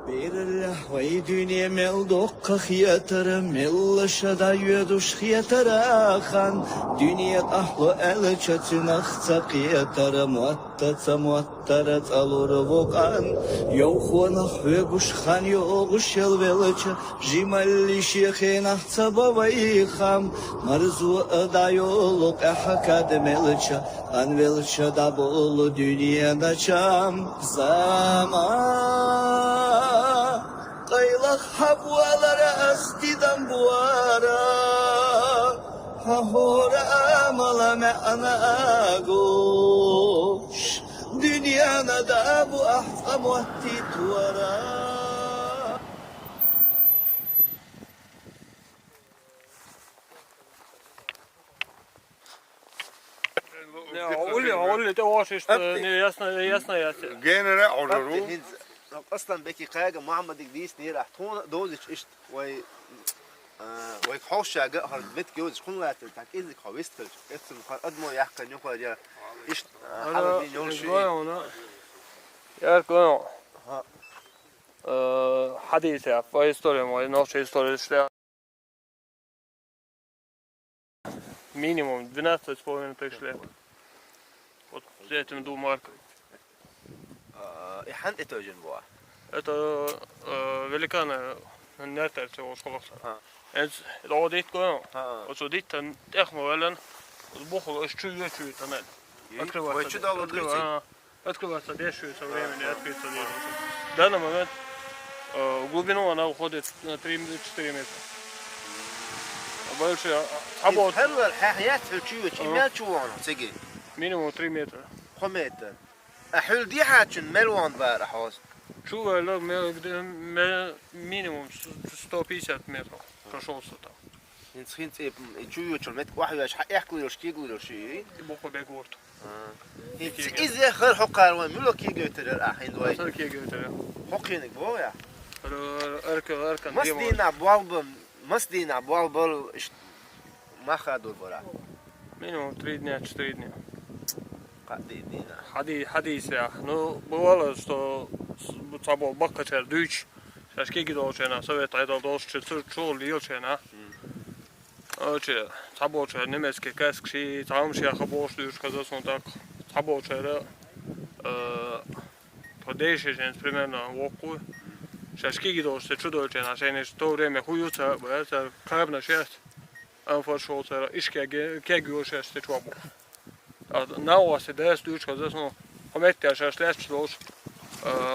Birlah vay dünya meldokka hiyatara mellashada yuduş hiyatara khan dünya ahlo el çatınaq taqiyatara muattara alur voqan yawkhona hweguş khan yoguş elvelcha jimalli shekhinaq tabavay kham marzu adayoluk ahakad melcha anvelcha da bol dünyada çam zaman Qaylaq habwalara astidan buara Hahora amalame anagosh Dünyana da bu ahkam vahti tuara Olli, det var sist, jasna. Genere orderu. اصلا بكي قاجة محمد جديس نير احتون دوزش اشت وي وي خوش جا هر بيت جوز كل لا تاك اذا خويست اسم قدمو يحكى نيوكا يا اشت حاول يقول شيء Ja, genau. حديثة في historia moja, naša historija što minimum 12,5 prišli od zetim du marka. يحن اتوجن بوا Это великаны нärtelse och skålsa. Då dit går jag. Och så dit den ägmölen och bohol och 20 utan. Vad är det då du? Открывается det så времени открыться det. В данный момент глубину она уходит на 3-4 метра. Больше حبوت حلوة الحياة حلوة كمية شوانة تجي минимум 3 метра. 5 متر أحل دي حاجة ملوان بار حوس Чува минимум 150 метров прошелся там. إنسان يجوا شو مت واحد يحكوا له شيء يقولوا شيء Бухо бегорт. إذا خير حقار وين ملو كي جوتر الحين دوي Sen ki götürüyor. حقينك بويا Erken مصدينا بوالبل ما خدوا برا Minimum 3 дня, 4 дня. قدينا Hadis ja. No, bывало, что собой бакачер дюч. Сейчас киги должена, совет айдал должен чул лилчена. Оче, собой немецкий каскши, там ще хабош дюч, когда сон так. Собой продейший примерно воку. Сейчас киги должен чудольчена, сейчас в то время хуются, это крабна шерсть. Anfallsskjoldsar, ikke keggjørsest til tvabo. Nauas je des dučka, da smo pametjaša sljedsloš.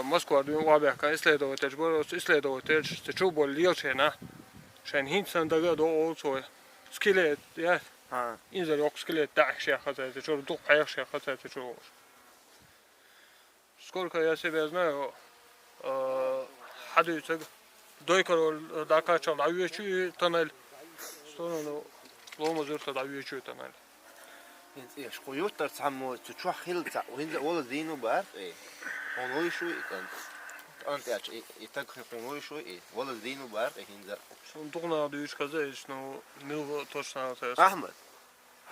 Moskva uabjaka isledovatelj se čubo lielčena. Sen hintsan daga do olsoj. Skelet, ja. Inzel jok skelet дальше хотят, что дух дальше хотят, что. Сколько я себя знаю, хадюцег дойкорол дакачал аючу тоннель. Сторону лома зурта да ючу тоннель. إيش قيوتر تعمو تشوح خلطة وهنزل والله زينو بعرف إيه قنوي شوي كان أنت أش يتكخي قنوي شوي إيه والله زينو بعرف إيه هنزل Doğuna düş kaza işte mil точно ses. أحمد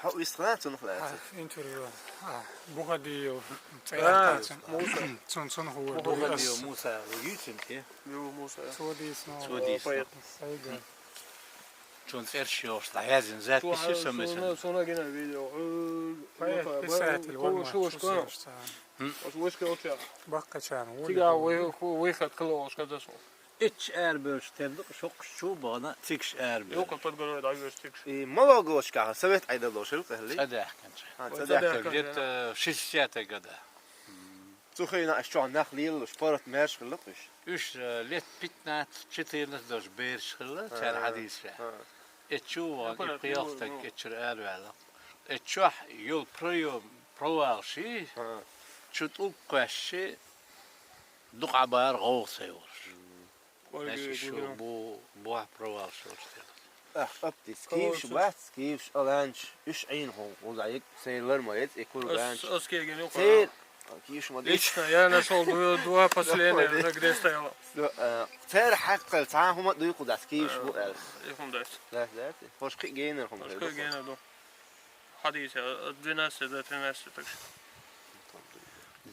حق يستخدم تنخلات Interview. Bogadillo. Son hår. Bogadillo Musa Yüzüm ki. Jo Musa. Så det är snart. Så det är Säger. Çon erşiyor da yazın zat bir şey sömmesin. Sonra gene video. Det säger till honom. Och vad ska jag göra? Backa kärn. Tiga выход клош когда så. İç erbölçterde çok şu bana tiks erböl. Yok att gå där just tycks. ملاقوش كه سويت عيد الله شو قال Sadeh kanca. صدق Jet şişete kadar. تخينا أشجع نخليل وشبارت ماشي خلقش Üç let bitnat çıtırlık doş bir şılı çar hadis ya. Etçu var qiyaftak etçir erböl. Etçu yol proval şey. Çutul qaşı duqabar qovsayır. Neyse şu bu proval şortlar. أبتي سكيف شبات سكيف ألانش إيش عين هو وزعيك سيلر ما يد يكون ألانش Оскеге не سيل كيش ما ديش Лично я нашел два последних, где стояла. سير حق الساعة هم دو يقود سكيف شو قال Ich kom där. لا لا فوش كي جينر هم Ska jag gärna då. Hadis ja, 12 до 13 так.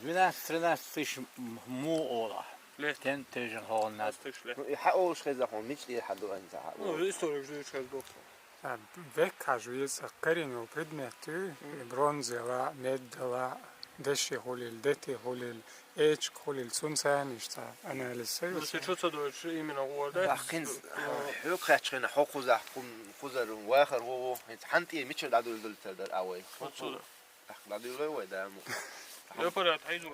12-13 tысяч mu ola. Den tüjen hålen Das nat. ist nicht schlecht. يحققوا شي زعما مش يحدوا انت No, historisch ist halt doch. Vekkažu iz karinu predmetu, bronzela, medela, deši hulil, deti hulil, ečk hulil, sunsan išta analiziraju. Das ist Schweizerdeutsch immer noch wurde. لكن حقوق خاتشين حقوق زحكم خزر واخر هو حنتي مش دادو دول تدر اوي دادو لو ده Ja, aber das heißt so.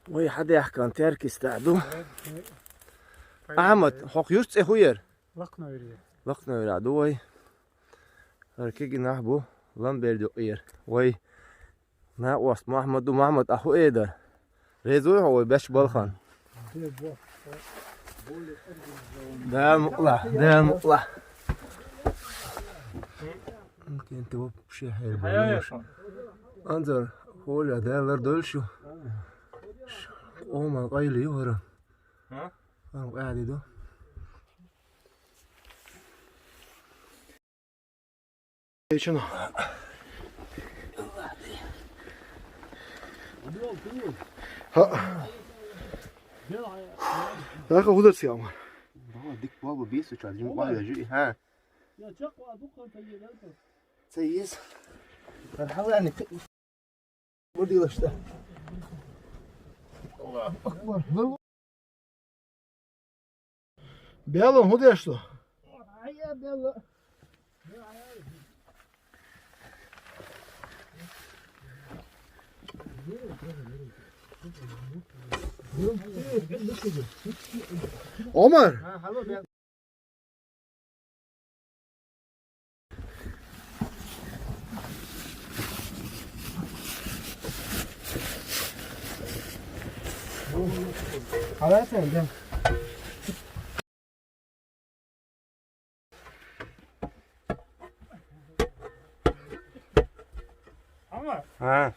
وي حدا يحكي عن تركي استعدو احمد حق يوست اخوير Lakno iriye. وقتنا يلعدو وي هركيجي نحبو لامبيردو اير وي نا واسط محمد ومحمد اخو ايدر ريزوي هو باش بالخان ده المقلع ممكن انت بشي حلو انظر هو ده لردول شو ما قايل يهرب ها قاعد يدو شنو؟ ها لا خذ السيامة ديك بابا بيسو تشازين قاعد يجي ها سيس الحاول يعني ودي لشته الله اكبر بيلا هو ده شو؟ عمر على سنة Ama ها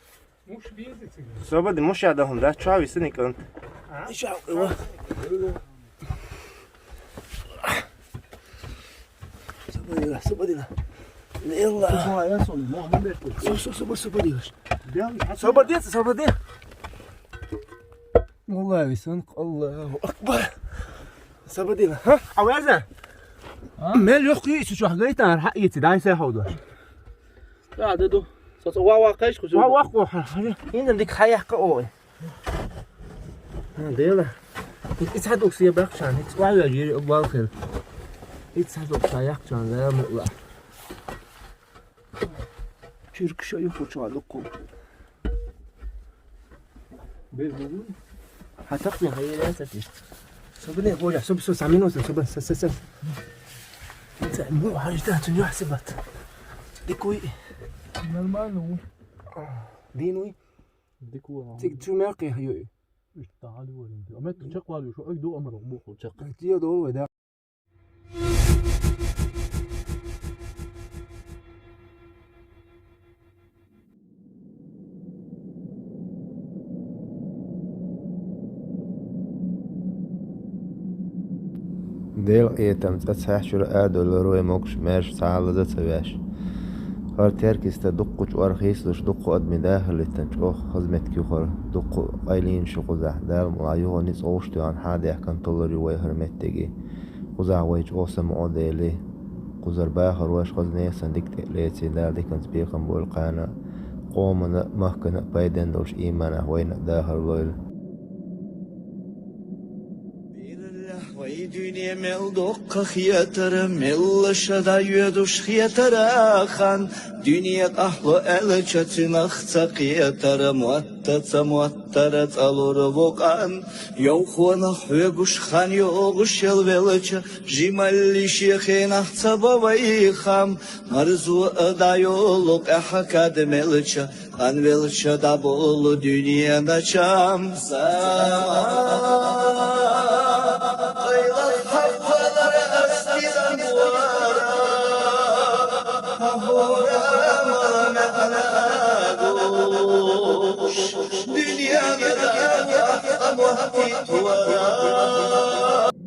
muš vjezici. صوبة مش عندهم ده شاوي سنك انت شاوي صوبة دي يلا صوبة دي والله يسنك الله اكبر صوبة دي ها عوازة مال يخي شو حقيتها حقيتي ده يسحودش لا ده واقعش خو واقع هنا ديك حياه قوي ديلا يتحدوا سي باخشان يتواعي يجري بالخير يتحدوا حياه كان لا مقلع شرك شو يفوت علىكم هتقضي هي لا تفيش صبني هو يحسب 900 صبن سس انت مو حاجه تنجح حسبت ديكوي نورمالno دينوي ديكو تيك تو ماركي هيو تعالوا ولا امت تشق والو شو اقدو امر بوخو تشق تيو دو ودا ديل ايتم تسحش رادو لروي موكش ماش سعالة تباش هر تركيز تدقش وارخيس لش دقو ادمي داخل التنشوخ خزمت كيخور دقو قايلين شو قزح دال معيوه نيس اوشتو عن حاد يحكن طلري ويهرمت تجي قزح ويج اوسم عوديلي قزر باخر واش خزني سندك تقليتي دال دي كنت بيخن بولقانا قومنا مهكنا بايدن دوش ايمانا وين داخل لويل وي دنيا مل دق خياتر مل شدا يدوش خياتر خان دنيا احلو ال چتنخ خياتر موتر تالور وقان يو خون خيغوش خان يوغش الولچ جمال شيخنا صبوي خام مرزو دايولق احكاد ملچ ان ولچ دا بول دنيا دا چام Dünyada da ahkam vakti tuara